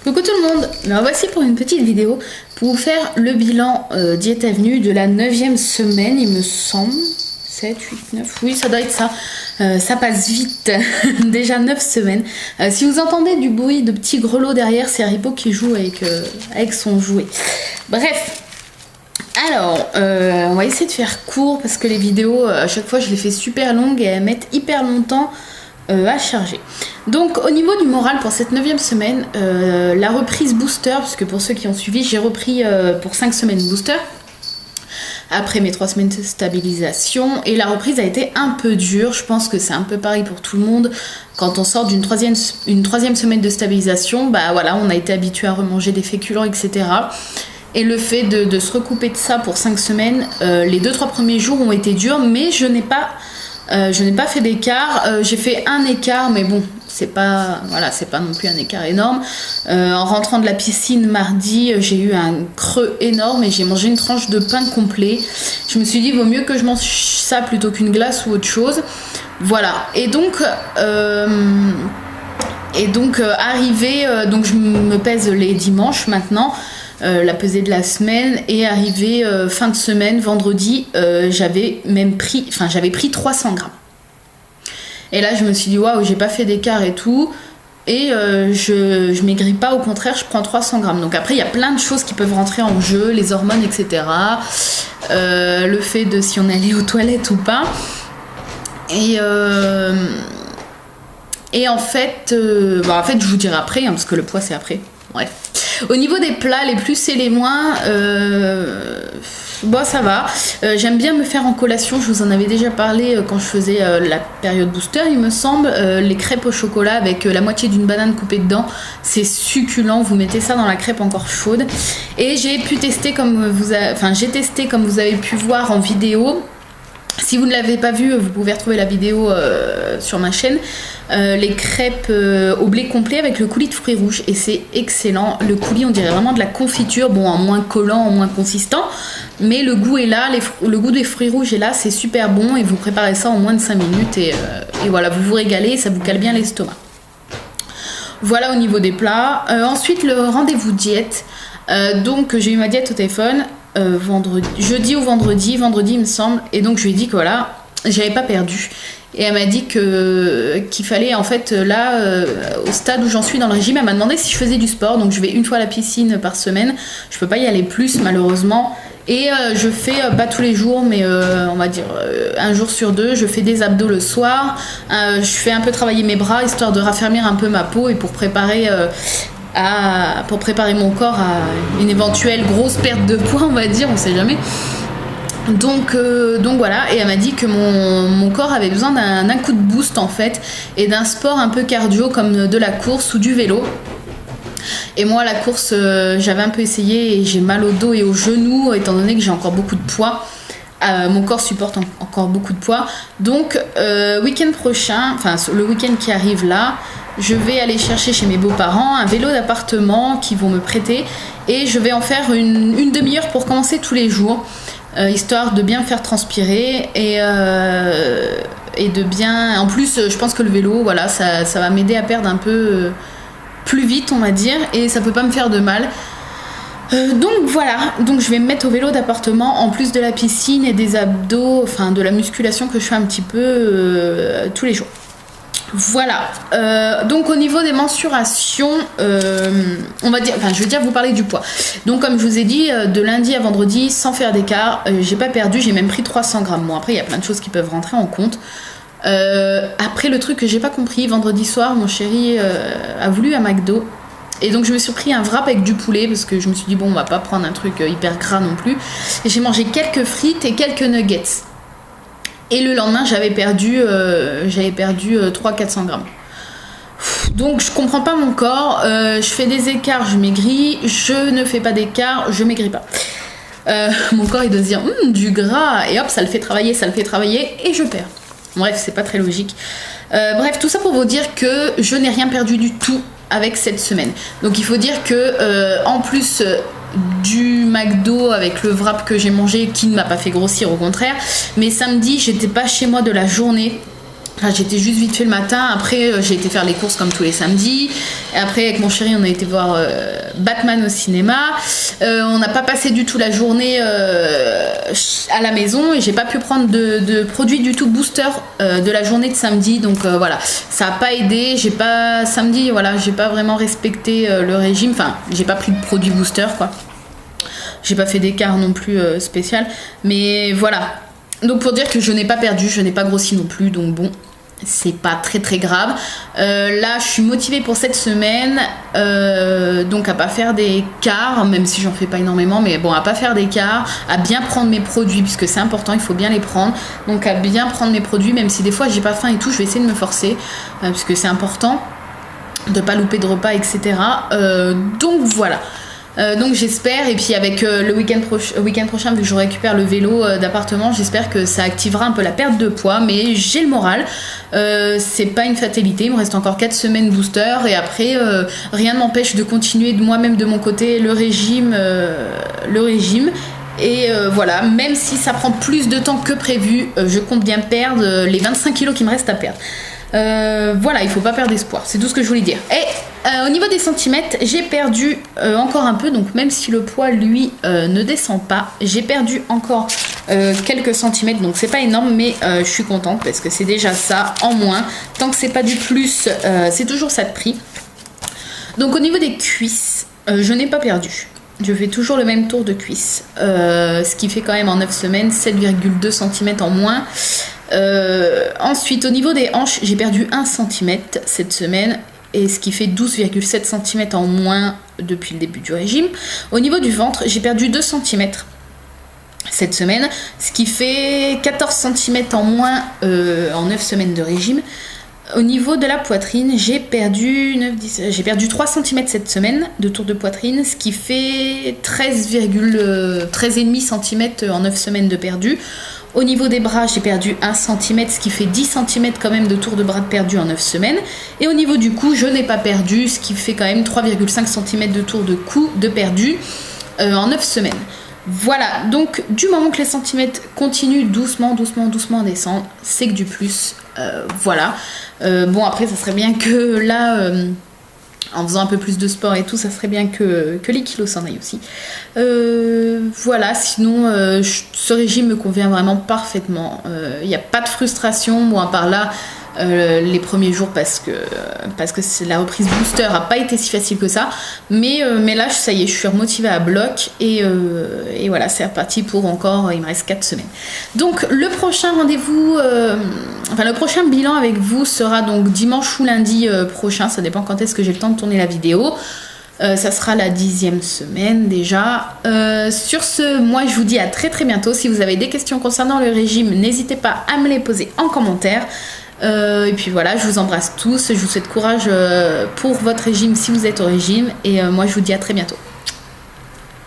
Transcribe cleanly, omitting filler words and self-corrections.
Coucou tout le monde, alors voici pour une petite vidéo pour vous faire le bilan Diète Avenue de la 9e semaine, il me semble. 7, 8, 9, oui ça doit être ça. Ça passe vite, déjà 9 semaines. Si vous entendez du bruit de petits grelots derrière, c'est Haribo qui joue avec son jouet. Bref, alors on va essayer de faire court parce que les vidéos, à chaque fois je les fais super longues et elles mettent hyper longtemps à charger. Donc au niveau du moral pour cette 9e semaine, la reprise booster, parce que pour ceux qui ont suivi, j'ai repris pour 5 semaines booster après mes 3 semaines de stabilisation, et la reprise a été un peu dure. Je pense que c'est un peu pareil pour tout le monde. Quand on sort d'une troisième semaine de stabilisation, bah voilà, on a été habitué à remanger des féculents, etc. Et le fait de se recouper de ça pour 5 semaines, les 2-3 premiers jours ont été durs, mais je n'ai pas fait d'écart. J'ai fait un écart, mais bon, c'est pas non plus un écart énorme. En rentrant de la piscine mardi, j'ai eu un creux énorme et j'ai mangé une tranche de pain complet. Je me suis dit, vaut mieux que je mange ça plutôt qu'une glace ou autre chose. Voilà. Et donc arrivé, donc je me pèse les dimanches maintenant. La pesée de la semaine, et arrivé fin de semaine, vendredi, j'avais pris 300 grammes. Et là je me suis dit waouh, j'ai pas fait d'écart et tout, et je maigris pas, au contraire je prends 300 grammes. Donc après il y a plein de choses qui peuvent rentrer en jeu, les hormones, etc. Le fait de si on est allé aux toilettes ou pas. Et en fait je vous dirai après, hein, parce que le poids c'est après. Bref. Au niveau des plats, les plus et les moins, bon ça va. J'aime bien me faire en collation, je vous en avais déjà parlé quand je faisais la période booster, il me semble. Les crêpes au chocolat avec la moitié d'une banane coupée dedans, c'est succulent. Vous mettez ça dans la crêpe encore chaude. Et j'ai testé comme vous avez pu voir en vidéo. Si vous ne l'avez pas vu, vous pouvez retrouver la vidéo sur ma chaîne. Les crêpes au blé complet avec le coulis de fruits rouges, et c'est excellent. Le coulis, on dirait vraiment de la confiture, bon, en moins collant, en moins consistant, mais le goût est là, le goût des fruits rouges est là, c'est super bon, et vous préparez ça en moins de 5 minutes et voilà, vous vous régalez, ça vous cale bien l'estomac. Voilà au niveau des plats. Ensuite, le rendez-vous diète. Donc j'ai eu ma diète au téléphone jeudi ou vendredi il me semble, et donc je lui ai dit que voilà, j'avais pas perdu. Et elle m'a dit qu'il fallait, en fait, là, au stade où j'en suis dans le régime, elle m'a demandé si je faisais du sport. Donc je vais une fois à la piscine par semaine. Je peux pas y aller plus, malheureusement. Et je fais, pas tous les jours, mais on va dire un jour sur deux, je fais des abdos le soir. Je fais un peu travailler mes bras, histoire de raffermir un peu ma peau, et pour préparer mon corps à une éventuelle grosse perte de poids, on va dire, on sait jamais. Donc voilà, et elle m'a dit que mon corps avait besoin d'un coup de boost en fait, et d'un sport un peu cardio comme de la course ou du vélo. Et moi la course, j'avais un peu essayé et j'ai mal au dos et aux genoux, étant donné que j'ai encore beaucoup de poids. Mon corps supporte encore beaucoup de poids. Donc week-end prochain, enfin le week-end qui arrive là, je vais aller chercher chez mes beaux-parents un vélo d'appartement qu'ils vont me prêter, et je vais en faire une demi-heure pour commencer tous les jours. Histoire de bien me faire transpirer et de bien... En plus, je pense que le vélo, voilà, ça va m'aider à perdre un peu plus vite, on va dire, et ça peut pas me faire de mal. Donc voilà, donc je vais me mettre au vélo d'appartement en plus de la piscine et des abdos, enfin de la musculation que je fais un petit peu tous les jours. Voilà, donc au niveau des mensurations, on va dire, enfin je vais déjà vous parler du poids. Donc comme je vous ai dit, de lundi à vendredi, sans faire d'écart, j'ai pas perdu, j'ai même pris 300 grammes. Bon après il y a plein de choses qui peuvent rentrer en compte. Après le truc que j'ai pas compris, vendredi soir mon chéri a voulu un McDo. Et donc je me suis pris un wrap avec du poulet, parce que je me suis dit bon, on va pas prendre un truc hyper gras non plus. Et j'ai mangé quelques frites et quelques nuggets. Et le lendemain, j'avais perdu 300-400 grammes. Donc, je comprends pas mon corps. Je fais des écarts, je maigris. Je ne fais pas d'écart, je maigris pas. Mon corps, il doit se dire du gras. Et hop, ça le fait travailler, et je perds. Bref, c'est pas très logique. Bref, tout ça pour vous dire que je n'ai rien perdu du tout avec cette semaine. Donc, il faut dire que, en plus... du McDo avec le wrap que j'ai mangé, qui ne m'a pas fait grossir, au contraire, mais samedi j'étais pas chez moi de la journée, Enfin, j'étais juste vite fait le matin. Après, j'ai été faire les courses comme tous les samedis. Et après, avec mon chéri, on a été voir Batman au cinéma. On n'a pas passé du tout la journée à la maison et j'ai pas pu prendre de produits du tout booster de la journée de samedi. Donc voilà, ça a pas aidé. Samedi, voilà, j'ai pas vraiment respecté le régime. Enfin, j'ai pas pris de produits booster, quoi. J'ai pas fait d'écart non plus spécial. Mais voilà. Donc pour dire que je n'ai pas perdu, je n'ai pas grossi non plus. Donc bon, c'est pas très très grave. Là je suis motivée pour cette semaine, donc à pas faire d'écart, même si j'en fais pas énormément, mais bon, à pas faire d'écart, à bien prendre mes produits puisque c'est important, il faut bien les prendre, donc à bien prendre mes produits, même si des fois j'ai pas faim et tout, je vais essayer de me forcer puisque c'est important de pas louper de repas, etc. Donc voilà. Donc j'espère, et puis avec le week-end prochain, vu que je récupère le vélo d'appartement, j'espère que ça activera un peu la perte de poids, mais j'ai le moral, c'est pas une fatalité, il me reste encore 4 semaines booster, et après rien ne m'empêche de continuer de moi-même de mon côté le régime, et voilà, même si ça prend plus de temps que prévu, je compte bien perdre les 25 kilos qui me restent à perdre. Voilà, il faut pas perdre espoir, c'est tout ce que je voulais dire. Et au niveau des centimètres, j'ai perdu encore un peu, donc même si le poids lui ne descend pas, j'ai perdu encore quelques centimètres, donc c'est pas énorme, mais je suis contente parce que c'est déjà ça en moins. Tant que c'est pas du plus, c'est toujours ça de prix. Donc au niveau des cuisses, je n'ai pas perdu. Je fais toujours le même tour de cuisse, ce qui fait quand même en 9 semaines 7,2 cm en moins. Ensuite, au niveau des hanches, j'ai perdu 1 cm cette semaine, et ce qui fait 12,7 cm en moins depuis le début du régime. Au niveau du ventre, j'ai perdu 2 cm cette semaine, ce qui fait 14 cm en moins en 9 semaines de régime. Au niveau de la poitrine, j'ai perdu 3 cm cette semaine de tour de poitrine, ce qui fait 13,5 cm en 9 semaines de perdu. Au niveau des bras, j'ai perdu 1 cm, ce qui fait 10 cm quand même de tour de bras de perdu en 9 semaines. Et au niveau du cou, je n'ai pas perdu, ce qui fait quand même 3,5 cm de tour de cou de perdu en 9 semaines. Voilà, donc du moment que les centimètres continuent doucement à descendre, c'est que du plus. Voilà. Bon, après, ça serait bien que là, en faisant un peu plus de sport et tout, ça serait bien que les kilos s'en aillent aussi. Voilà, sinon, ce régime me convient vraiment parfaitement. Il n'y a pas de frustration, bon, à part là, les premiers jours parce que la reprise booster a pas été si facile que ça, mais là ça y est, je suis remotivée à bloc, et voilà, c'est reparti pour encore, il me reste 4 semaines. Donc le prochain rendez-vous, le prochain bilan avec vous sera donc dimanche ou lundi prochain, ça dépend quand est-ce que j'ai le temps de tourner la vidéo. Ça sera la 10e semaine déjà. Sur ce, moi je vous dis à très très bientôt. Si vous avez des questions concernant le régime, n'hésitez pas à me les poser en commentaire. Et puis voilà, je vous embrasse tous, je vous souhaite courage pour votre régime si vous êtes au régime, et moi je vous dis à très bientôt.